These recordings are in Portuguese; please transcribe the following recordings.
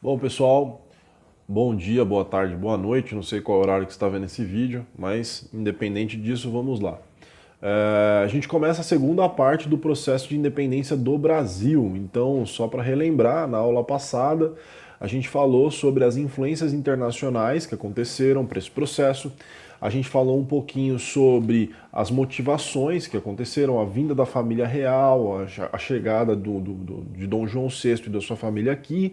Bom, pessoal, bom dia, boa tarde, boa noite. Não sei qual horário que você está vendo esse vídeo, mas independente disso, vamos lá. A gente começa a segunda parte do processo de independência do Brasil. Então, só para relembrar, na aula passada a gente falou sobre as influências internacionais que aconteceram para esse processo. A gente falou um pouquinho sobre as motivações que aconteceram, a vinda da família real, a chegada de Dom João VI e da sua família aqui.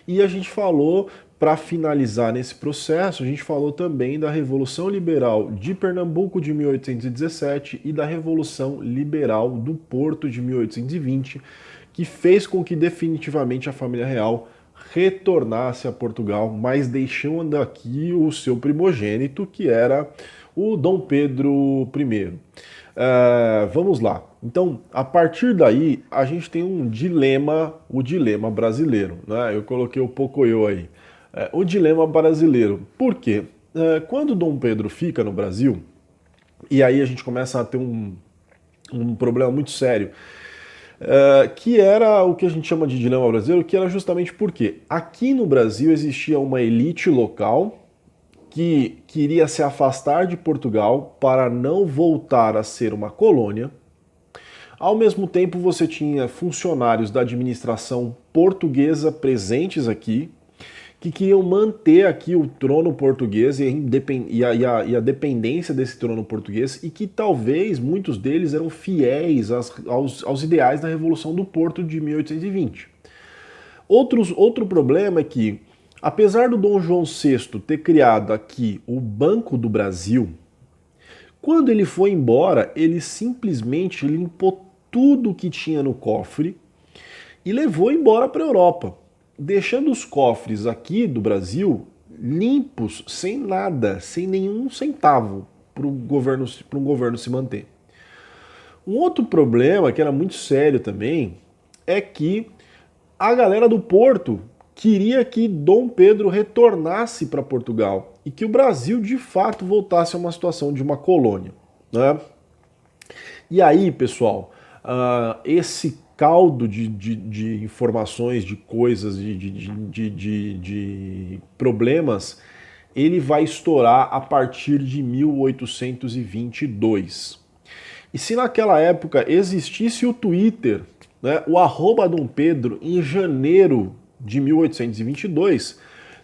E a gente falou, para finalizar nesse processo, a gente falou também da Revolução Liberal de Pernambuco de 1817 e da Revolução Liberal do Porto de 1820, que fez com que definitivamente a família real retornasse a Portugal, mas deixando aqui o seu primogênito, que era o Dom Pedro I. Vamos lá. Então, a partir daí, a gente tem um dilema, o dilema brasileiro, né? Eu coloquei o Pocoyo aí. O dilema brasileiro. Por quê? Quando Dom Pedro fica no Brasil, e aí a gente começa a ter um problema muito sério, que era o que a gente chama de dilema brasileiro, que era justamente porque aqui no Brasil existia uma elite local que queria se afastar de Portugal para não voltar a ser uma colônia. Ao mesmo tempo, você tinha funcionários da administração portuguesa presentes aqui, que queriam manter aqui o trono português e a dependência desse trono português, e que talvez muitos deles eram fiéis aos ideais da Revolução do Porto de 1820. Outro problema é que, apesar do Dom João VI ter criado aqui o Banco do Brasil, quando ele foi embora, ele simplesmente limpou tudo que tinha no cofre e levou embora para a Europa, deixando os cofres aqui do Brasil limpos, sem nada, sem nenhum centavo para um governo se manter. Um outro problema, que era muito sério também, é que a galera do Porto queria que Dom Pedro retornasse para Portugal e que o Brasil de fato voltasse a uma situação de uma colônia, né? E aí, pessoal, esse caldo de informações, de coisas, de problemas, ele vai estourar a partir de 1822. E se naquela época existisse o Twitter, né, o @Dom Pedro, em janeiro de 1822,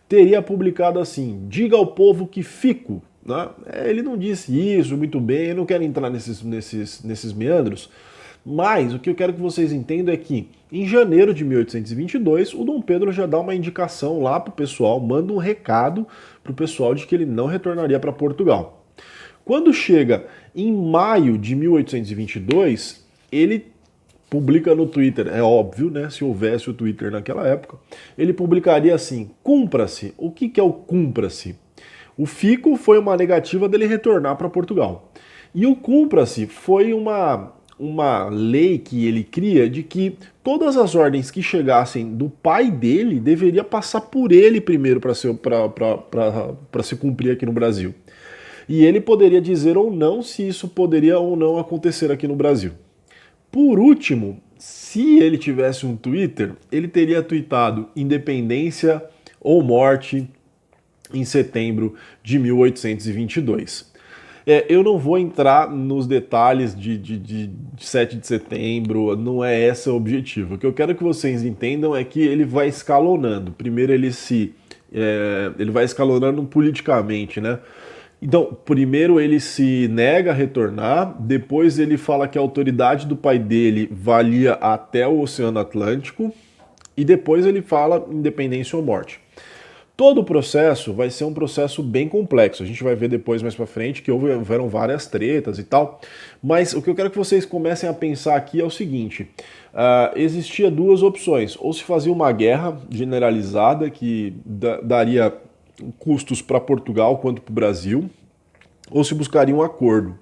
teria publicado assim: diga ao povo que fico. Né? Ele não disse isso muito bem, eu não quero entrar nesses meandros, mas o que eu quero que vocês entendam é que em janeiro de 1822 o Dom Pedro já dá uma indicação lá pro pessoal, manda um recado pro pessoal de que ele não retornaria para Portugal. Quando chega em maio de 1822, ele publica no Twitter, é óbvio, né? Se houvesse o Twitter naquela época, ele publicaria assim: cumpra-se. O que é o cumpra-se? O fico foi uma negativa dele retornar para Portugal. E o cumpra-se foi uma lei que ele cria de que todas as ordens que chegassem do pai dele deveria passar por ele primeiro para se cumprir aqui no Brasil. E ele poderia dizer ou não se isso poderia ou não acontecer aqui no Brasil. Por último, se ele tivesse um Twitter, ele teria tweetado independência ou morte em setembro de 1822. Eu não vou entrar nos detalhes de 7 de setembro, não é esse o objetivo. O que eu quero que vocês entendam é que ele vai escalonando. Primeiro ele vai escalonando politicamente, né? Então, primeiro ele se nega a retornar, depois ele fala que a autoridade do pai dele valia até o Oceano Atlântico, e depois ele fala independência ou morte. Todo o processo vai ser um processo bem complexo. A gente vai ver depois, mais pra frente, que houveram várias tretas e tal. Mas o que eu quero que vocês comecem a pensar aqui é o seguinte: existia duas opções. Ou se fazia uma guerra generalizada que daria custos para Portugal quanto para o Brasil, ou se buscaria um acordo.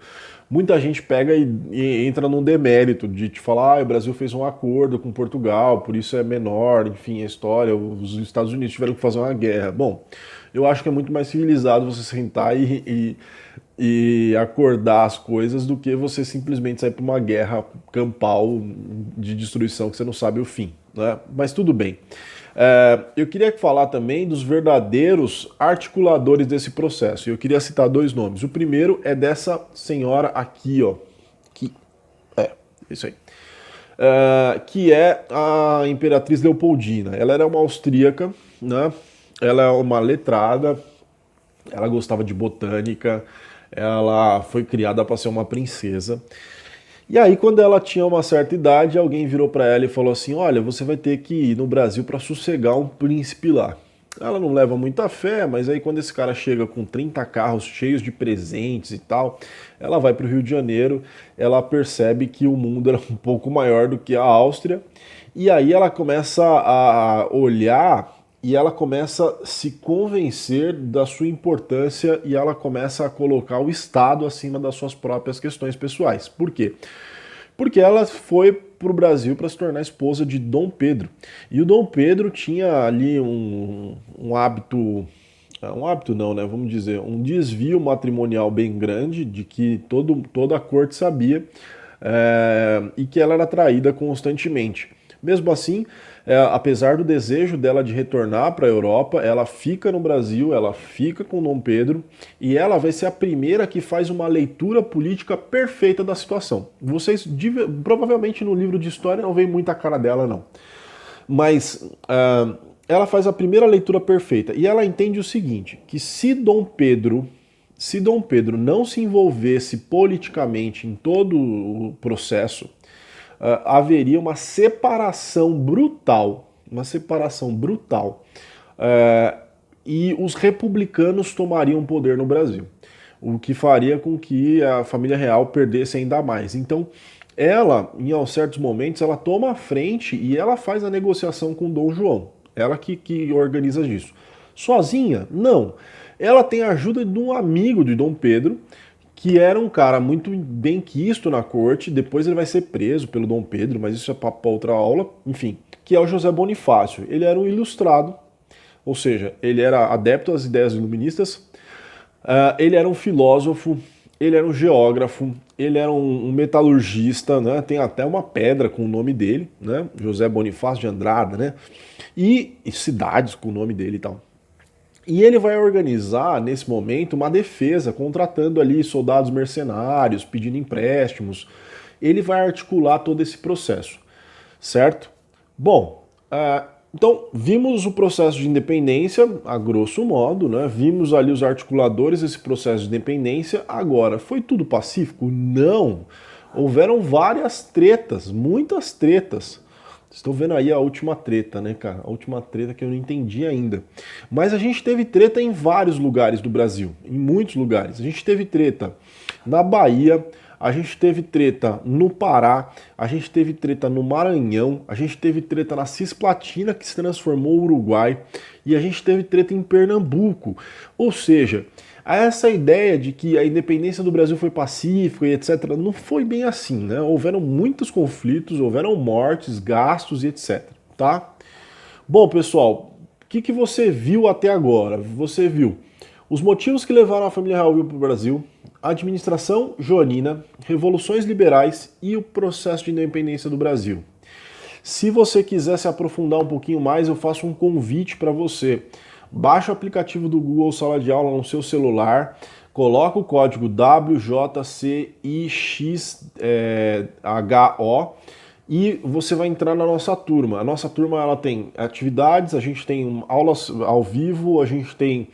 Muita gente pega e entra num demérito de te falar: o Brasil fez um acordo com Portugal, por isso é menor, enfim, a história, os Estados Unidos tiveram que fazer uma guerra. Bom, eu acho que é muito mais civilizado você sentar e acordar as coisas do que você simplesmente sair para uma guerra campal de destruição que você não sabe o fim, né? Mas tudo bem. Eu queria falar também dos verdadeiros articuladores desse processo. Eu queria citar dois nomes. O primeiro é dessa senhora aqui, ó. Isso aí. Que é a Imperatriz Leopoldina. Ela era uma austríaca, né? Ela é uma letrada, ela gostava de botânica, ela foi criada para ser uma princesa. E aí, quando ela tinha uma certa idade, alguém virou para ela e falou assim: olha, você vai ter que ir no Brasil para sossegar um príncipe lá. Ela não leva muita fé, mas aí quando esse cara chega com 30 carros cheios de presentes e tal, ela vai para o Rio de Janeiro, ela percebe que o mundo era um pouco maior do que a Áustria, e aí ela começa a olhar e ela começa a se convencer da sua importância e ela começa a colocar o Estado acima das suas próprias questões pessoais. Por quê? Porque ela foi para o Brasil para se tornar esposa de Dom Pedro. E o Dom Pedro tinha ali um hábito não, né? Vamos dizer, um desvio matrimonial bem grande, de que toda a corte sabia, e que ela era traída constantemente. Mesmo assim, apesar do desejo dela de retornar para a Europa, ela fica no Brasil, ela fica com Dom Pedro e ela vai ser a primeira que faz uma leitura política perfeita da situação. Vocês provavelmente no livro de história não vê muita cara dela, não. Mas ela faz a primeira leitura perfeita e ela entende o seguinte, que se Dom Pedro não se envolvesse politicamente em todo o processo, haveria uma separação brutal, e os republicanos tomariam poder no Brasil, o que faria com que a família real perdesse ainda mais. Então, ela, em certos momentos, ela toma a frente e ela faz a negociação com Dom João, ela que organiza isso. Sozinha? Não. Ela tem a ajuda de um amigo de Dom Pedro, que era um cara muito bem quisto na corte, depois ele vai ser preso pelo Dom Pedro, mas isso é para outra aula, enfim, que é o José Bonifácio. Ele era um ilustrado, ou seja, ele era adepto às ideias iluministas, ele era um filósofo, ele era um geógrafo, ele era um metalurgista, né? Tem até uma pedra com o nome dele, né? José Bonifácio de Andrada, né? E cidades com o nome dele e tal. E ele vai organizar, nesse momento, uma defesa, contratando ali soldados mercenários, pedindo empréstimos. Ele vai articular todo esse processo, certo? Bom, então vimos o processo de independência, a grosso modo, né? Vimos ali os articuladores desse processo de independência. Agora, foi tudo pacífico? Não! Houveram várias tretas, muitas tretas. Estou vendo aí a última treta, né, cara? A última treta que eu não entendi ainda. Mas a gente teve treta em vários lugares do Brasil, em muitos lugares. A gente teve treta na Bahia, a gente teve treta no Pará, a gente teve treta no Maranhão, a gente teve treta na Cisplatina, que se transformou no Uruguai, e a gente teve treta em Pernambuco. Ou seja, essa ideia de que a independência do Brasil foi pacífica e etc., não foi bem assim, né? Houveram muitos conflitos, houveram mortes, gastos e etc., tá? Bom, pessoal, o que você viu até agora? Você viu os motivos que levaram a família real para o Brasil, a administração joanina, revoluções liberais e o processo de independência do Brasil. Se você quiser se aprofundar um pouquinho mais, eu faço um convite para você. Baixa o aplicativo do Google Sala de Aula no seu celular, coloca o código WJCIXHO e você vai entrar na nossa turma. A nossa turma ela tem atividades, a gente tem aulas ao vivo, a gente tem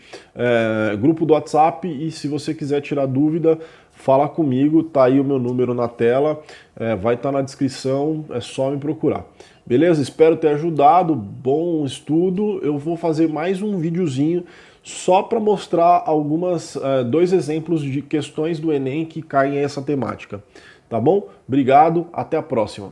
grupo do WhatsApp e se você quiser tirar dúvida, fala comigo, tá aí o meu número na tela, vai estar na descrição, é só me procurar. Beleza? Espero ter ajudado, bom estudo. Eu vou fazer mais um videozinho só para mostrar dois exemplos de questões do Enem que caem nessa temática. Tá bom? Obrigado, até a próxima.